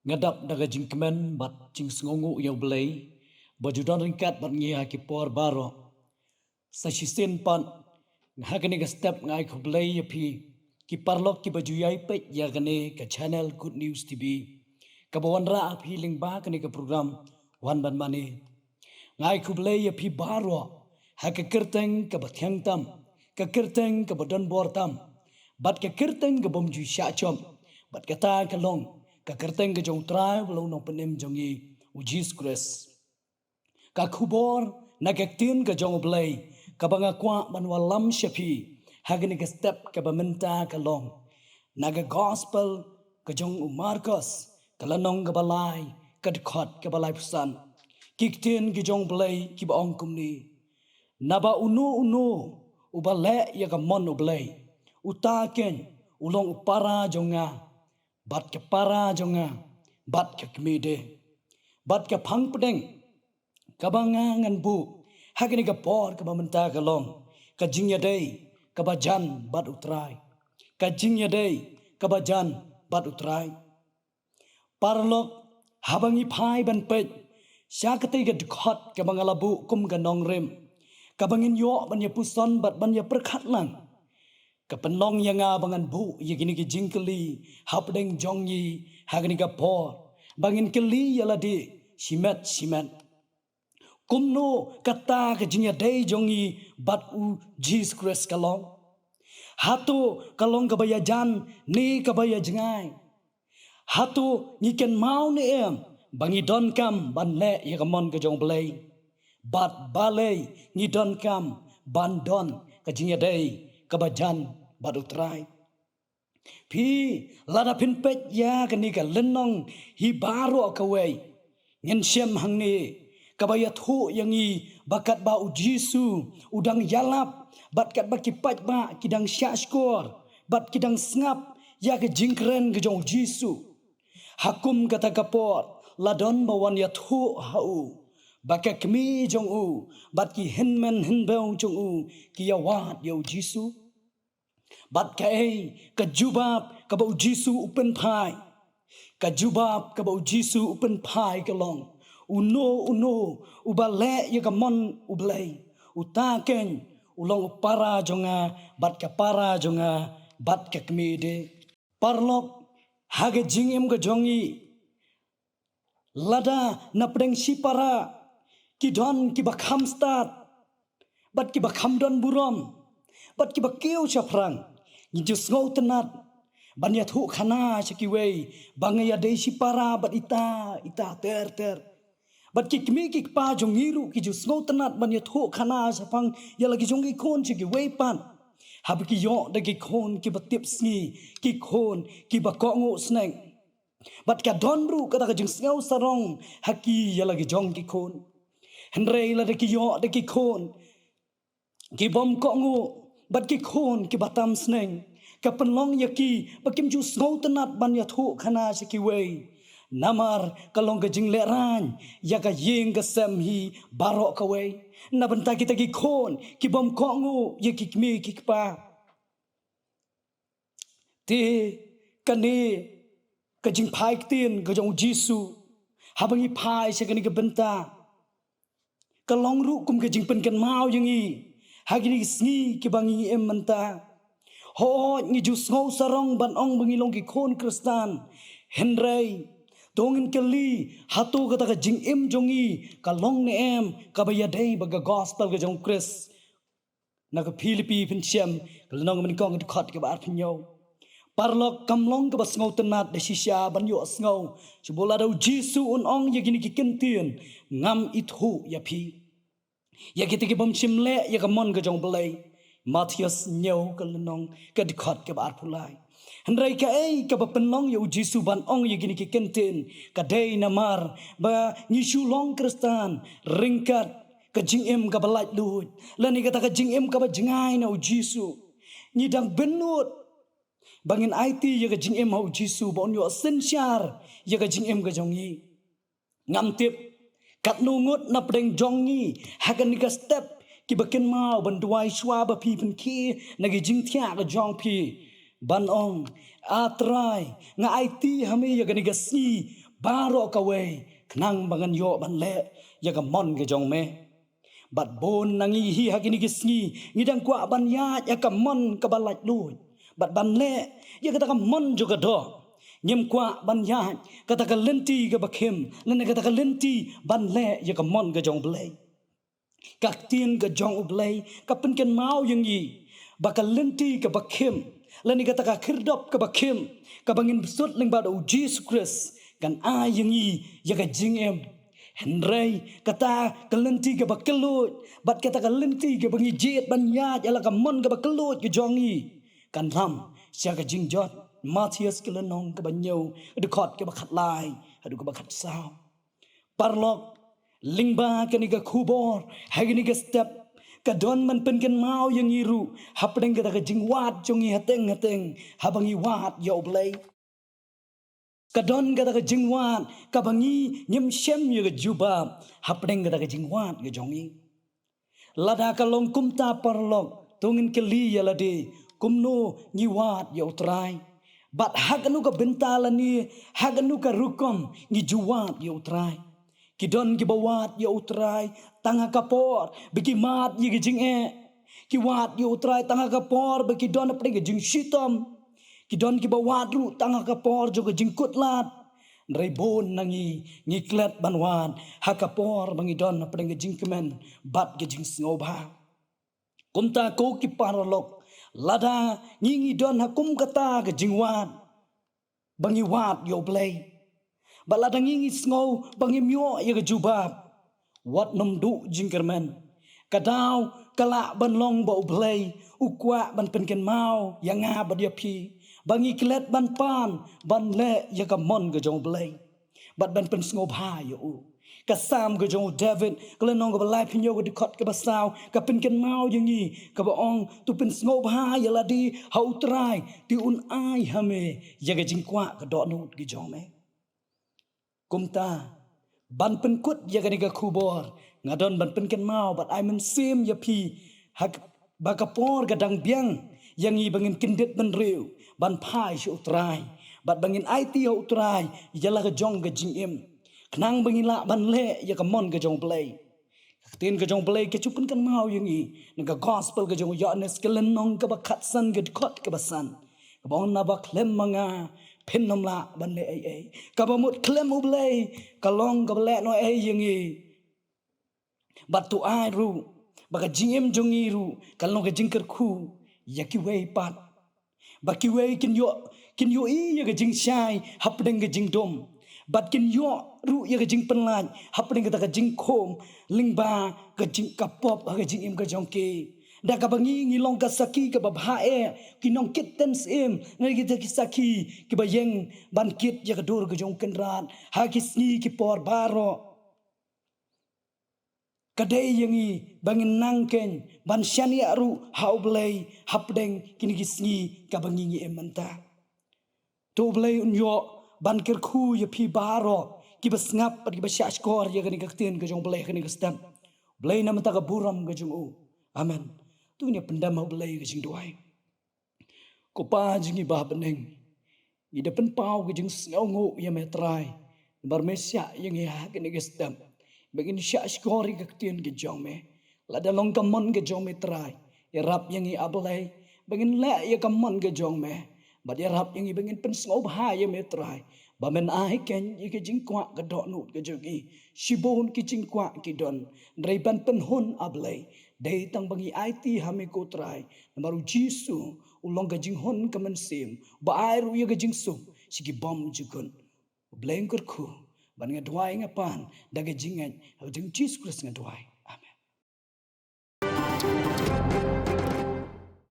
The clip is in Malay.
ngadap daga jingkemen bat jing sngongu yang belai bajudan ringkat bat ngia ki por baro sa sisen pan ngagane ga step ngai ko belai ya pi ki parlok ki baju yai pek ya gane ka channel Good News TV ka bawan ra api ling ba kane ka program wan ban mani ngai ko belai ya pi baro ha ka kerteng ka bathyang tam ka kerteng ka badan bor tam bat ka kerteng ka bom ju sha chom bat ka ta ka long ka kerteng ka jong trai lo no penem jongi ujis kres ka khubor na ka tin ka jong blai ka banga kwa manwalam shapi hagani ka step ka bamenta ka long na ka gospel ka jong Marcos ka lanong ka balai ka khot ka balai pusan kiktin ki jong blai ki ba ong kumni naba unu ubale ya ka mon ublai utaken ulong upara jonga bat ke para jonga bat ke kmide bat ke phang pedeng kabanga ngan bu hagini ka por ka mamenta ka long ka jingya dei ka bajan bat utrai ka jingya dei ka bajan bat utrai parlok habangi phai ban pe syakati ka dkhot ka bangalabu kum ka nong rem ka bangin yo ban ya puson bat ban ya perkhat lang kapenong yang abangan bu yagini ki jingkeli hapdeng jongyi hagni ka por bangin keli yaladi simet kumno kata ka jingya dei jongi bat u Jesus Christ kalong hatu kalong kabaya jan ni kabaya jengai hatu nyiken mau ni em bangi don kam ban le yakamon ka jong blai bat balei ni don kam ban don ka jingya dei kabajan badutrai pi lada pin pet ya kanika lenong hi baro kawai ngen shem hangni kabaya thu yangi bakat ba u Jisu udang yalap bat kat ba kipat ba kidang syashkor bat kidang snap ya ke jingkren ke jong Jisu hakum kata kapor ladon bawan ya thu hau baka kmi jong u bat ki hinmen hinbeu jong u ki ya wat yo Jisu bat ka ka jubab ka ba Jisu upen phai ka jubab ka ba Jisu upen phai ka long uno ubale ya ka mon ublai utaken ulong para jonga bat ka para jonga bat ka kmi de parlok hage jingem ka jongi lada napdeng sipara kidon ki bakham stat bat ki bakham don burom bat ki bakeu chafrang ni jus ngau tenat banya thu khana chakiwei bangaya dei sipara bat ita ter bat ki kmi ki pa jongiru ki jus ngau tenat banya thu khana chafang ya lagi jongi khon chakiwei pan hab ki yo de ki khon ki batip sngi ki khon ki bakongo sneng bat ka donru kata ka jing ngau sarong haki ya lagi jong ki khon henrei la de ki yo de ki khon ki bom ko ngu bat ki khon ki batam sneng ka penlong yaki bakim ju ngau tenat ban ya thu khana ki wei namar kalong ka jing le ran ya ka yeng ka sem hi baro ka wei na banta kita ki khon ki bom ko ngu yaki kmi ki pa ti kani ka jing phai tin ka jong Jisu habangi phai se kani ka benta kalong ru kum ka jing pen kan mau yangi hagini sngi ki bangi em manta ho ni jus ngau sarong ban ong bangi long ki khon kristan henrei tongin kali hatu kata ka jing em jongi kalong ne em kabaya dei baga gospel ka jong kris na ka Philippi pin chem kalong min kong ki khot ka bar phnyo parlok kamlong ka bas ngau tenat de shisha ban yo ngau chubola do Jisu un ong yagini ki kentien ngam ithu ya phi ya kita ki bom chimle ya ka mon ka jong belai Matthias nyau ka lenong ka dikhot ka bar pulai henrai ka ka ba penlong ya Jisu ban ong yagini ki kentien ka dei namar ba ni long kristan ringkat ka jing em ka balai lut lani kata ka jing em ka ba jingai na Jisu ni dang benut bangin IT ya ka jing em hau Jisu bon yo sensyar ya ka jing em ka jongi ngam tip kat nungut na pedeng jongi hagan ni ka step ki bakin mau ban duai shwa ba pi pen ki na gi jing thia ka jong pi ban ong atrai nga IT hami ya ka ni ka si baro kawe knang bangan yo ban le ya ka mon ke jong me bat bon nangi hi hakini gisngi ngidang kwa ban ya ka mon ka balaj lu bat ban le ya ka mon juga do nyem kwa ban ya kata ka lenti ka bakem lene kata ka lenti ban le ya ka mon ka jong ble các tiên ka jong ble ka pen ken mau yang yi bakal lenti ka bakem lene kata ka khirdop ka bakem ka bangin sut leng ba do Jesus Christ kan ai yang yi ya ka jing em Henry kata kelenti ke bakelut bat kata kelenti ke bangi jet ban ya ala ka mon ke bakelut ke jongi kan ram sia ka jingjot Matthias ke lenong ke banyo de khot ke bakhat lai adu ke bakhat sao parlok lingba ke ni ka khubor ha ni ka step ka don man pen ken mau yang iru hapdeng ke ka jingwat jongi hateng habangi wat yo blai kadon gada ka jingwan kabangi nyem shem ye juba hapdeng gada ka jingwan ge jongi lada ka long kumta parlok tungin ke li yalade kumno nyiwat ye utrai bat haganu ka bentalani haganu ka rukom ngi juwat ye utrai kidon ki bawat ye utrai tanga kapor bigi mat ye ge jinge ki wat ye utrai tanga kapor bagi don apdeng ge jing shitom kidon ki bawadru tanga kapor juga jingkut lat Raibon nangi ngiklet banwan hakapor bangidon apdeng ge jingkemen bat ge jing sngoba kumta ko ki paralok lada ngingi don hakum kata ge jingwan bangi wat yo blai balada ngingi sngo bangi myo ye ge jubab wat nom du jingkermen kadau kala ban long ba blai ukwa ban penken mau yang nga ba dia pi bangi klet ban pan ban le ya ka mon ge jong blai bat ban pen sngob ha yo ka sam ge jong David kle nong ge balai pinyo ge khot ke basau ka pen ken mau yang ni ka ba ong tu pen sngob ha ya la di hau trai ti un ai hame ya ge jing kwa ka do nu ge jong me kumta ban pen kut ya ge ni ga khubor ngadon ban pen ken mau bat ai men sim ya pi hak ba ka por ga dang biang yang i bangin kindet ban riu ban pai shu utrai bat bangin IT utrai yala ga jong ga jing em knang bangin la ban le ya ka mon ga jong play tin ga jong play ke chupun kan mau yang i nga gospel ga jong ya nes kelen nong ka ba khat san ga khot ka ba san ka bon na ba klem manga pin nom la ban le ai ka ba mut klem u play ka long ga le no ai yang i bat tu ai ru ba ga jing em jong i ru ka long ga jing ker khu yaki wei pat baki wei kin yo i ya ga jing shai hapdeng ga jing dom bat kin yo ru ya ga jing penlan hapdeng ga jing khom lingba ga jing kapop ga jing im ga jongke da ka bangi ngi long ka saki ka ba bha e ki nong kit ten sim ngi ki saki ki ba yeng ban kit ya ga dur ga jong ken ran ha ki sni ki por baro kadai yangi bangin nangken ban shani aru haublay hapdeng kini gisngi kabangi ngi emanta to blay unyo ban kerku ya pi baro ki basngap ki basyashkor ya gani kaktin ga jong blay kani gastam blay na mata ga buram ga jong u amen tu nya pendam haublay ga jing doai ko pa jingi ba beneng i depan pau ga jing sngongo ya metrai bar mesya yang ya kani gastam begin syashkori kaktian ke jome la dalong kamon ke jome trai ya rap yang i ablay begin la ya kamon ke jome bad ya rap yang i begin pen snob ha ya me trai ba men ai ken i ke jing kwa ke do nu ke jogi shibon ki jing kwa ki don drai ban pen hon ablay dai tang bangi IT hame ko trai baru jisu ulong ke jing hon kamen sim ba ai ru ya ke jing su sigi bom jukun blengker ku ban nga duai nga pan daga jingan jing Jesus Christ nga duai amen